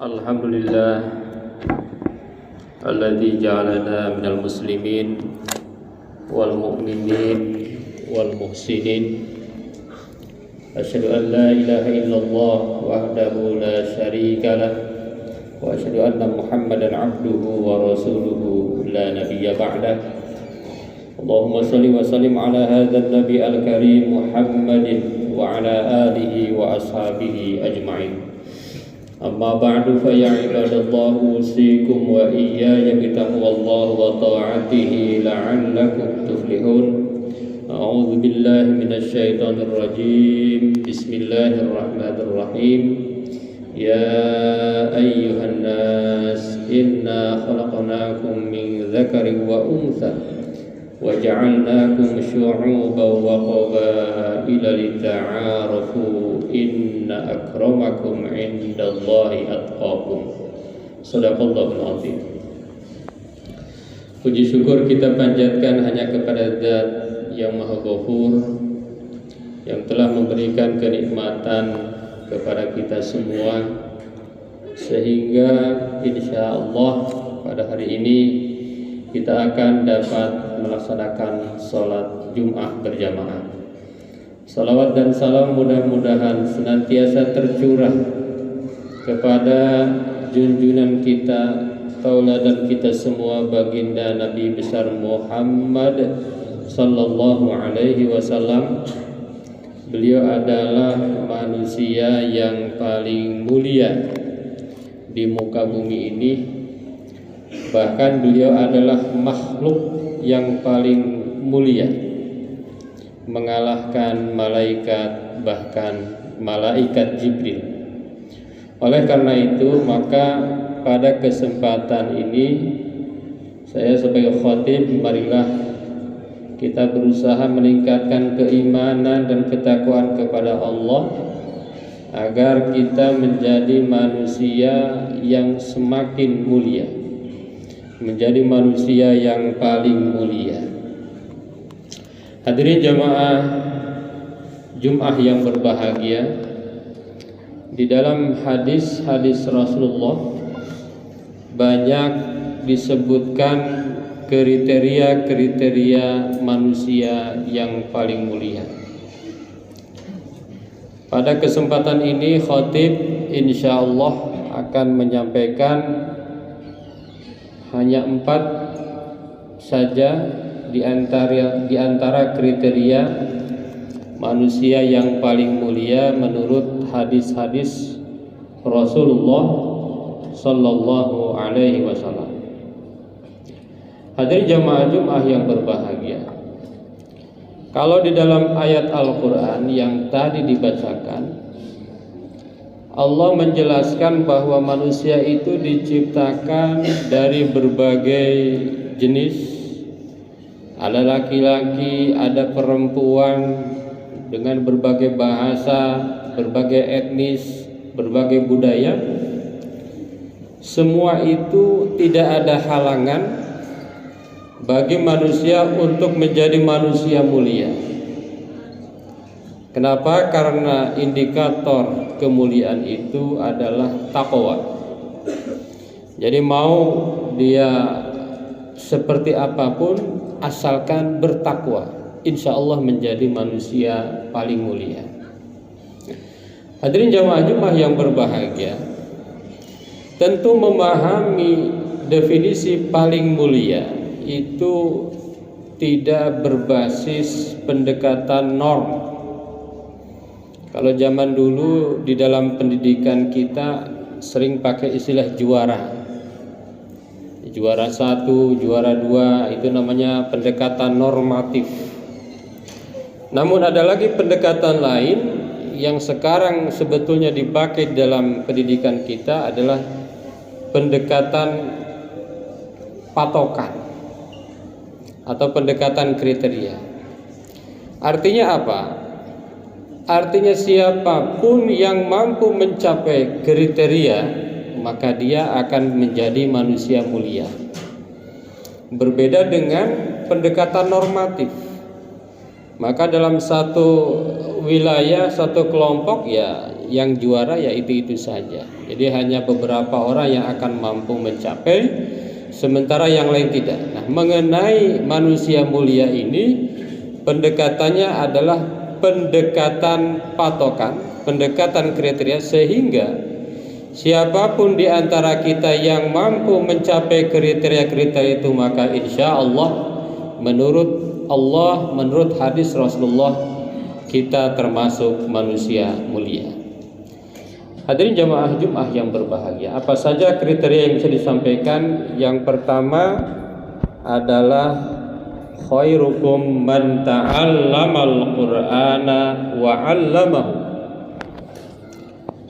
Alhamdulillah alladzi ja'alana minal muslimin wal mu'minin wal muhsinin. Asyhadu an la ilaha illallah wahdahu la syarika lah wa asyhadu anna Muhammadan abduhu wa rasuluhu la nabiyya ba'dah. Allahumma salli wa sallim ala hadzal nabi al-karim Muhammadin wa ala alihi wa ashabihi ajma'in. Amma ba'du fa ya ibadallah usikum wa iyaya bitaqwallahi wa ta'atihi la'allakum tuflihun. A'udzu billahi minasy syaithanir rajim. Bismillahirrahmanirrahim. Ya ayyuhan nas inna khalaqnakum min dzakarin wa untha wa ja'alnakum syu'uban wa qabaila lita'arafu inna akramakum 'indallahi atqakum. Shadaqallahul 'azim. Puji syukur kita panjatkan hanya kepada Zat yang Maha Ghafur, yang telah memberikan kenikmatan kepada kita semua, sehingga insyaallah pada hari ini kita akan dapat melaksanakan sholat Jum'ah berjamaah. Salawat dan salam mudah-mudahan senantiasa tercurah kepada junjungan kita, tauladan kita semua, baginda Nabi besar Muhammad sallallahu alaihi wasallam. Beliau adalah manusia yang paling mulia di muka bumi ini. Bahkan beliau adalah makhluk yang paling mulia, mengalahkan malaikat, bahkan malaikat Jibril. Oleh karena itu, maka pada kesempatan ini saya sebagai khatib, marilah kita berusaha meningkatkan keimanan dan ketakwaan kepada Allah, agar kita menjadi manusia yang semakin mulia, menjadi manusia yang paling mulia. Hadirin jamaah Jum'ah yang berbahagia, di dalam hadis-hadis Rasulullah banyak disebutkan kriteria-kriteria manusia yang paling mulia. Pada kesempatan ini khatib insyaallah akan menyampaikan hanya 4 saja di antara kriteria manusia yang paling mulia menurut hadis-hadis Rasulullah sallallahu alaihi wasallam. Hadirin jamaah Jum'ah yang berbahagia, kalau di dalam ayat Al-Quran yang tadi dibacakan, Allah menjelaskan bahwa manusia itu diciptakan dari berbagai jenis. Ada laki-laki, ada perempuan, dengan berbagai bahasa, berbagai etnis, berbagai budaya. Semua itu tidak ada halangan bagi manusia untuk menjadi manusia mulia. Kenapa? Karena indikator kemuliaan itu adalah takwa. Jadi mau dia seperti apapun, asalkan bertakwa, insya Allah menjadi manusia paling mulia. Hadirin jamaah Jum'ah yang berbahagia, tentu memahami definisi paling mulia itu tidak berbasis pendekatan norm. Kalau zaman dulu di dalam pendidikan kita sering pakai istilah juara 1, juara 2, itu namanya pendekatan normatif. Namun ada lagi pendekatan lain yang sekarang sebetulnya dipakai dalam pendidikan kita, adalah pendekatan patokan atau pendekatan kriteria. Artinya apa? Artinya siapapun yang mampu mencapai kriteria, maka dia akan menjadi manusia mulia. Berbeda dengan pendekatan normatif. Maka dalam satu wilayah, satu kelompok, ya yang juara ya itu saja. Jadi hanya beberapa orang yang akan mampu mencapai, sementara yang lain tidak. Nah, mengenai manusia mulia ini, pendekatannya adalah pendekatan patokan, pendekatan kriteria, sehingga siapapun di antara kita yang mampu mencapai kriteria-kriteria itu, maka insya Allah menurut hadis Rasulullah, kita termasuk manusia mulia. Hadirin jamaah Jumat yang berbahagia, apa saja kriteria yang bisa disampaikan? Yang pertama adalah khairukum man ta'allamal Qur'ana wa 'allamahu.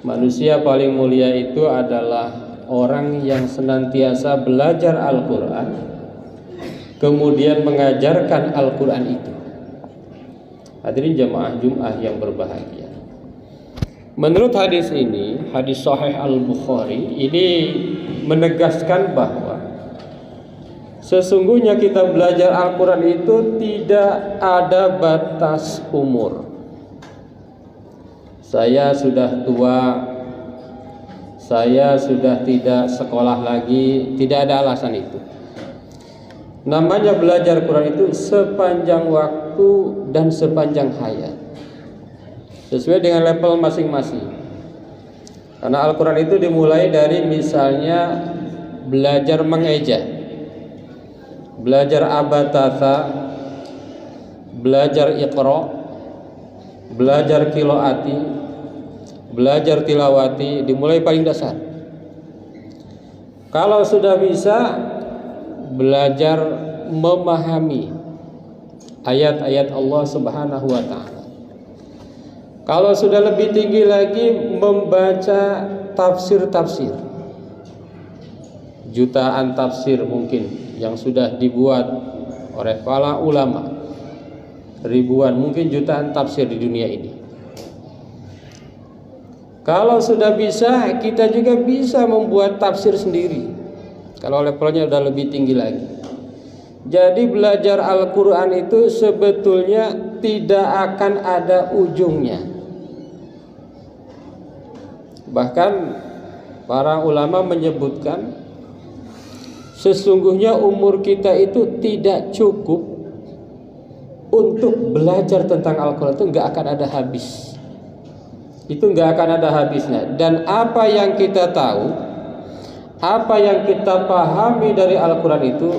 Manusia paling mulia itu adalah orang yang senantiasa belajar Al-Quran, kemudian mengajarkan Al-Quran itu. Hadirin jamaah Jumat yang berbahagia, menurut hadis ini, hadis Sahih Al-Bukhari ini menegaskan bahwa sesungguhnya kita belajar Al-Quran itu tidak ada batas umur. Saya sudah tua, saya sudah tidak sekolah lagi, tidak ada alasan itu. Namanya belajar Quran itu sepanjang waktu dan sepanjang hayat, sesuai dengan level masing-masing. Karena Al-Quran itu dimulai dari misalnya belajar mengeja, belajar abatasa, belajar iqra, belajar kiloati, belajar tilawati, dimulai paling dasar. Kalau sudah bisa belajar memahami ayat-ayat Allah Subhanahu wa ta'ala. Kalau sudah lebih tinggi lagi, membaca tafsir-tafsir. Jutaan tafsir mungkin yang sudah dibuat oleh para ulama, ribuan, mungkin jutaan tafsir di dunia ini. Kalau sudah bisa, kita juga bisa membuat tafsir sendiri, kalau levelnya sudah lebih tinggi lagi. Jadi belajar Al-Quran itu sebetulnya tidak akan ada ujungnya. Bahkan para ulama menyebutkan, sesungguhnya umur kita itu tidak cukup untuk belajar tentang Al-Quran, itu nggak akan ada habis. Itu nggak akan ada habisnya. Dan apa yang kita tahu, apa yang kita pahami dari Al-Quran itu,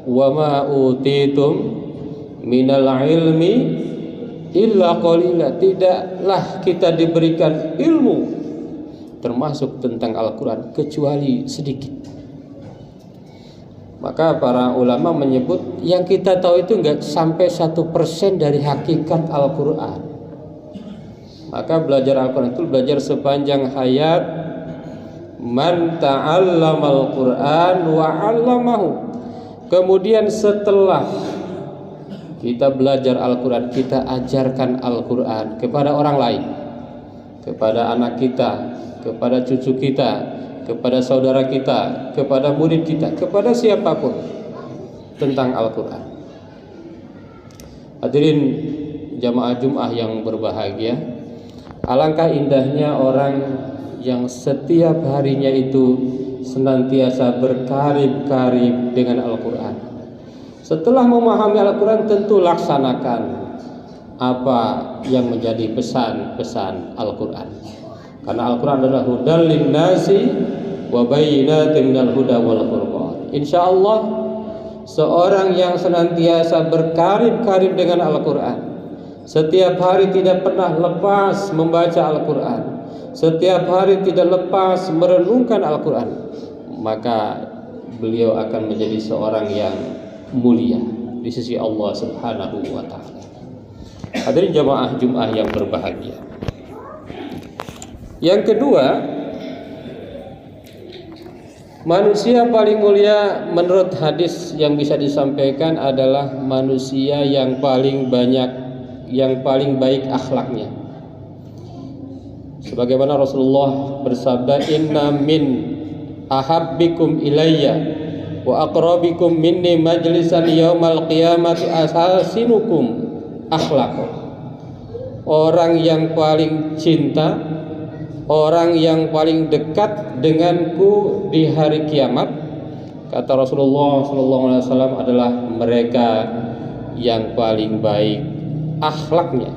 wa ma utitum minal ilmi illa qalila, tidaklah kita diberikan ilmu termasuk tentang Al-Quran kecuali sedikit. Maka para ulama menyebut yang kita tahu itu nggak sampai 1% dari hakikat Al-Quran. Maka belajar Al-Quran itu belajar sepanjang hayat. Man ta'allamal Quran wa 'allamahu. Kemudian setelah kita belajar Al-Quran, kita ajarkan Al-Quran kepada orang lain, kepada anak kita, kepada cucu kita, kepada saudara kita, kepada murid kita, kepada siapapun tentang Al-Quran. Hadirin jamaah Jumat yang berbahagia, alangkah indahnya orang yang setiap harinya itu senantiasa berkarib-karib dengan Al-Quran. Setelah memahami Al-Quran, tentu laksanakan apa yang menjadi pesan-pesan Al-Quran. Karena Al-Quran adalah hudal linnasi wa bayyinatin minal huda wal furqan. Insyaallah seorang yang senantiasa berkarib-karib dengan Al-Quran, setiap hari tidak pernah lepas membaca Al-Quran, setiap hari tidak lepas merenungkan Al-Quran, maka beliau akan menjadi seorang yang mulia di sisi Allah Subhanahu wa ta'ala. Hadirin jamaah Jumat yang berbahagia, yang kedua, manusia paling mulia menurut hadis yang bisa disampaikan adalah manusia yang paling banyak, yang paling baik akhlaknya. Sebagaimana Rasulullah bersabda, inna min ahabbikum ilayya wa aqrabikum minni majlisan yaumal qiyamati asasinukum akhlaq. Orang yang paling cinta orang yang paling dekat denganku di hari kiamat, kata Rasulullah SAW, adalah mereka yang paling baik akhlaknya.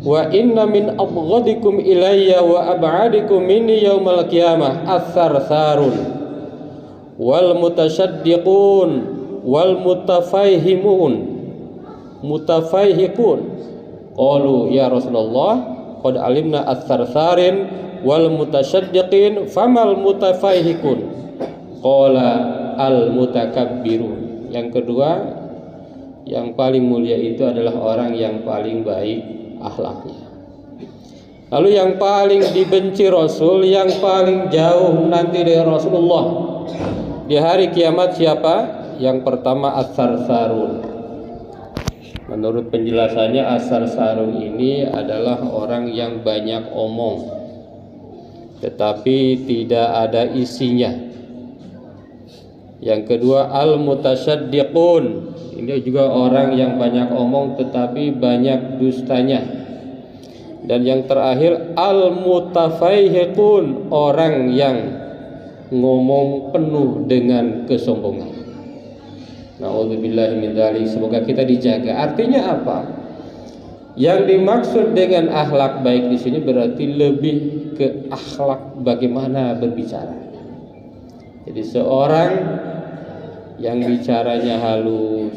Wa inna min abghadikum ilayya wa ab'adikum minni yaumal qiyamah ats-tsarsarun wal mutasyaddiqun wal mutafaihiqun. Qalu ya Rasulullah qad alimna ats-tsarsarin wal mutasyaddiqin famal mutafaihiqun? Qala al mutakabbirun. Yang kedua, yang paling mulia itu adalah orang yang paling baik akhlaknya. Lalu yang paling dibenci Rasul, yang paling jauh nanti dari Rasulullah di hari kiamat siapa? Yang pertama ats-tsarsarun. Menurut penjelasannya, ats-tsarsarun ini adalah orang yang banyak omong tetapi tidak ada isinya. Yang kedua al-mutasyaddiqun. Ini juga orang yang banyak omong tetapi banyak dustanya. Dan yang terakhir al-mutafaihiqun, orang yang ngomong penuh dengan kesombongan. Na'udzubillahi min dzalik. Semoga kita dijaga. Artinya apa? Yang dimaksud dengan akhlak baik di sini berarti lebih ke akhlak bagaimana berbicara. Jadi seorang yang bicaranya halus,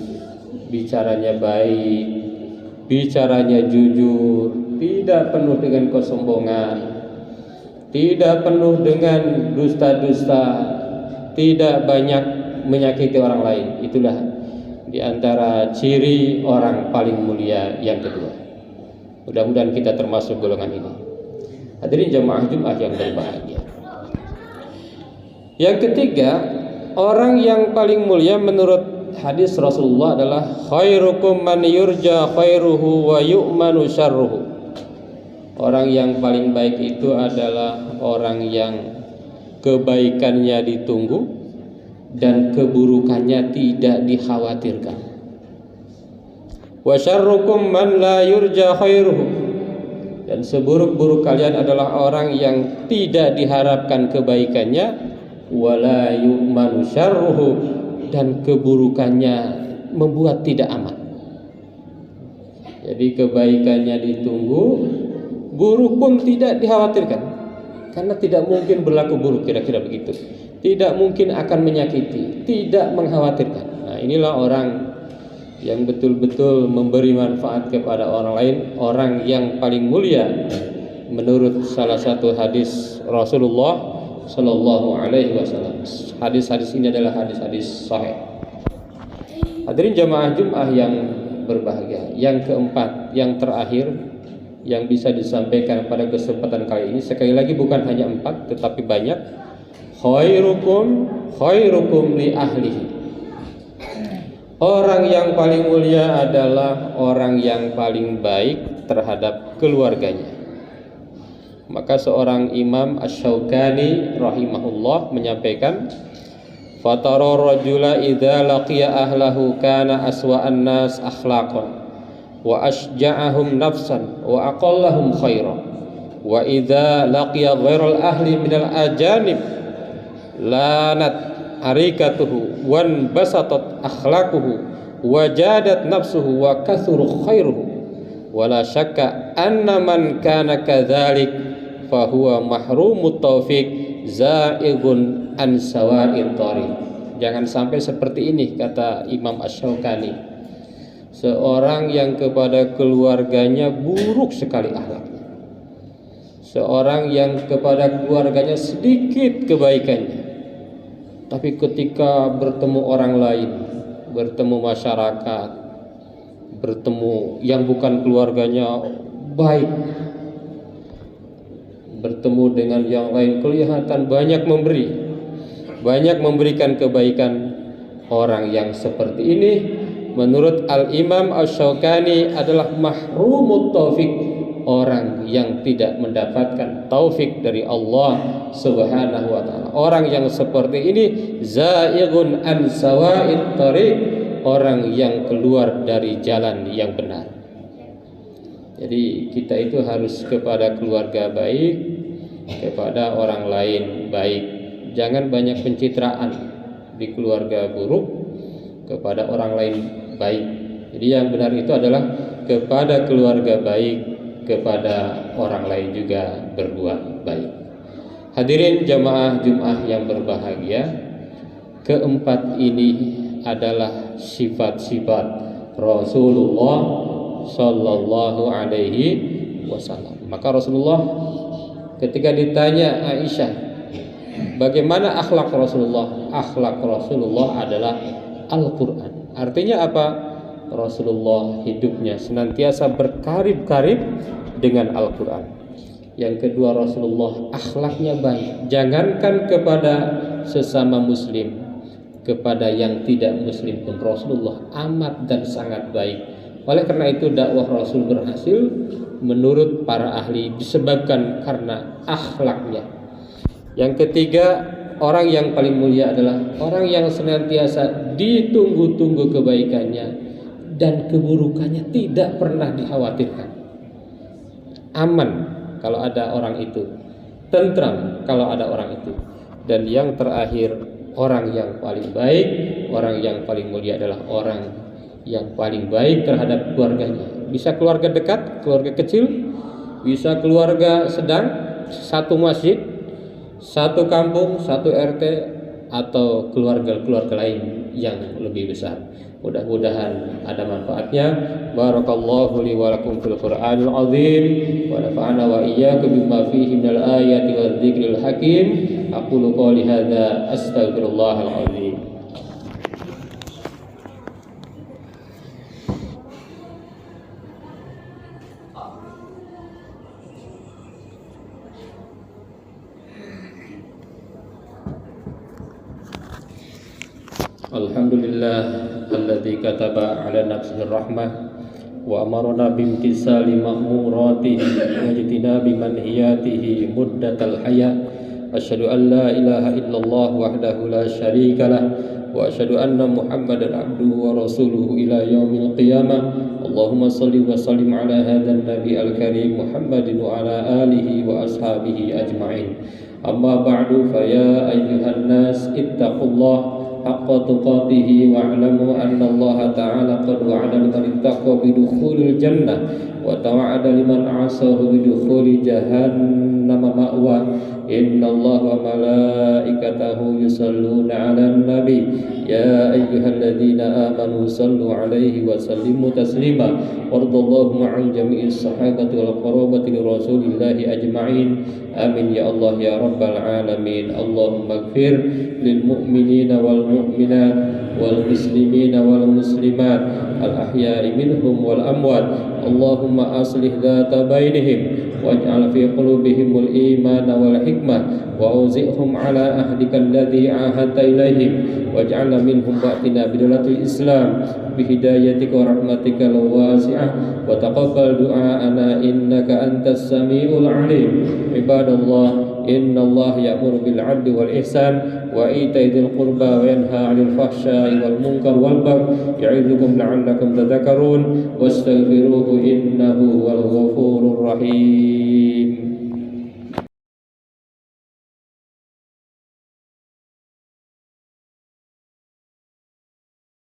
bicaranya baik, bicaranya jujur, tidak penuh dengan kesombongan, tidak penuh dengan dusta-dusta, tidak banyak menyakiti orang lain. Itulah di antara ciri orang paling mulia yang kedua. Mudah-mudahan kita termasuk golongan ini. Hadirin jamaah Jumat yang berbahagia. Yang ketiga, orang yang paling mulia menurut hadis Rasulullah adalah khairukum man yurja khairuhu wa yu'manu syarruhu. Orang yang paling baik itu adalah orang yang kebaikannya ditunggu dan keburukannya tidak dikhawatirkan. Wa syarrukum man la yurja khairuhu. Dan seburuk-buruk kalian adalah orang yang tidak diharapkan kebaikannya, wala yu'manu syarruhu, dan keburukannya membuat tidak aman. Jadi kebaikannya ditunggu, buruk pun tidak dikhawatirkan, karena tidak mungkin berlaku buruk, kira-kira begitu. Tidak mungkin akan menyakiti, tidak mengkhawatirkan. Nah, inilah orang yang betul-betul memberi manfaat kepada orang lain, orang yang paling mulia menurut salah satu hadis Rasulullah Sallallahu Alaihi Wasallam. Hadis-hadis ini adalah hadis-hadis sahih. Hadirin jamaah Jumat yang berbahagia. Yang keempat, yang terakhir yang bisa disampaikan pada kesempatan kali ini, sekali lagi bukan hanya 4 tetapi banyak. Khairukum li ahlihi. Orang yang paling mulia adalah orang yang paling baik terhadap keluarganya. Maka seorang Imam Asy-Syaukani rahimahullah menyampaikan, fatara rajula idza laqiya ahlahu kana aswa'an nas akhlaqan wa asja'ahum nafsan wa aqallahum khairan wa idza laqiya ghairal ahli minal ajanib lanat arikatuhu wan basatat akhlaquhu wa jadat nafsuhu wa kathuru khairuhu wala syakka anna man kana kadzalik fahuwa mahrumut taufiq zaigun an sawa'it thariq. Jangan sampai seperti ini, kata Imam Asy-Syaukani. Seorang yang kepada keluarganya buruk sekali akhlaknya, seorang yang kepada keluarganya sedikit kebaikannya, tapi ketika bertemu orang lain, bertemu masyarakat, bertemu yang bukan keluarganya baik, bertemu dengan yang lain kelihatan banyak memberi, banyak memberikan kebaikan. Orang yang seperti ini menurut Al-Imam Asy-Syaukani adalah mahrumut taufik, orang yang tidak mendapatkan taufik dari Allah Subhanahu wa taala. Orang yang seperti ini zaigun an sawa'it thariq, orang yang keluar dari jalan yang benar. Jadi kita itu harus kepada keluarga baik, kepada orang lain baik. Jangan banyak pencitraan di keluarga buruk, kepada orang lain baik. Jadi yang benar itu adalah kepada keluarga baik, kepada orang lain juga berbuat baik. Hadirin jamaah Jumat yang berbahagia, keempat ini adalah sifat-sifat Rasulullah Sallallahu Alaihi Wasallam. Maka Rasulullah ketika ditanya Aisyah, bagaimana akhlak Rasulullah? Akhlak Rasulullah adalah Al-Quran. Artinya apa? Rasulullah hidupnya senantiasa berkarib-karib dengan Al-Quran. Yang kedua, Rasulullah akhlaknya baik. Jangankan kepada sesama muslim, kepada yang tidak muslim pun Rasulullah amat dan sangat baik. Oleh karena itu dakwah Rasul berhasil menurut para ahli disebabkan karena akhlaknya. Yang ketiga, orang yang paling mulia adalah orang yang senantiasa ditunggu-tunggu kebaikannya dan keburukannya tidak pernah dikhawatirkan. Aman kalau ada orang itu, tentram kalau ada orang itu. Dan yang terakhir, orang yang paling baik, orang yang paling mulia adalah orang yang paling baik terhadap keluarganya. Bisa keluarga dekat, keluarga kecil, bisa keluarga sedang, satu masjid, satu kampung, satu RT, atau keluarga-keluarga lain yang lebih besar. Mudah-mudahan ada manfaatnya. Barakallahu li wa lakum fil Qur'anil azim wa nafa'ana wa iyyakum bima fihi minal ayati wadh-dhikril hakim. Aqulu qouli hadza astaghfirullahal azim. Alhamdulillah alladzi kataba ala nafsihi rahmah wa amarna bimtisali ma'muratihi wa ijtinabi manhiyatihi muddatal hayat. Asyhadu an la ilaha illallah wahdahu la syarika lah wa asyhadu anna Muhammadan abduhu wa rasuluhu ila yaumil qiyamah. Allahumma shalli wa sallim ala hadzal nabi al-karim Muhammadin wa ala alihi wa ashabihi ajma'in. Amma ba'du, fa ya ayyuhan nas ittaqullah haqqa tuqatih wa'lamu anna Allah ta'ala qad wa'ada liman ittaqa bidukhulil jannah wa tawa'ada liman 'asahu bidukhuli jahannam ma'wa. Inna Allah wa malaikatahu yusalluna 'alan nabi ya ayyuhalladzina amanu sallu 'alaihi wa sallimu taslima. Wardallahu ma'an jami'is sahabati wal qarabati li rasulillahi ajma'in. Amin ya Allah ya rabbal alamin. Allahumma ighfir lil mu'minina wal mu'minat wal muslimina wal muslimat al ahya'i minhum wal amwat. Allahumma aslih dhata bainihim waj'al fi qulubihimul imana wal hikmah wa auzi'hum ala ahdika alladhi ahadta ilaihim waj'alna minhum ba'tina bidalatil islam bihidayatika wa rahmatika wasi'ah wa taqabbal du'aana innaka antas samiul alim. Ibadallah, inna Allah ya'muru bil 'adli wal ihsan wa ita'i dzil qurba wa yanha 'anil fahsya'i wal munkar wal baghi ya'idzukum la'allakum tadhakkarun wastaghfiruhu innahu huwal ghafurur rahim.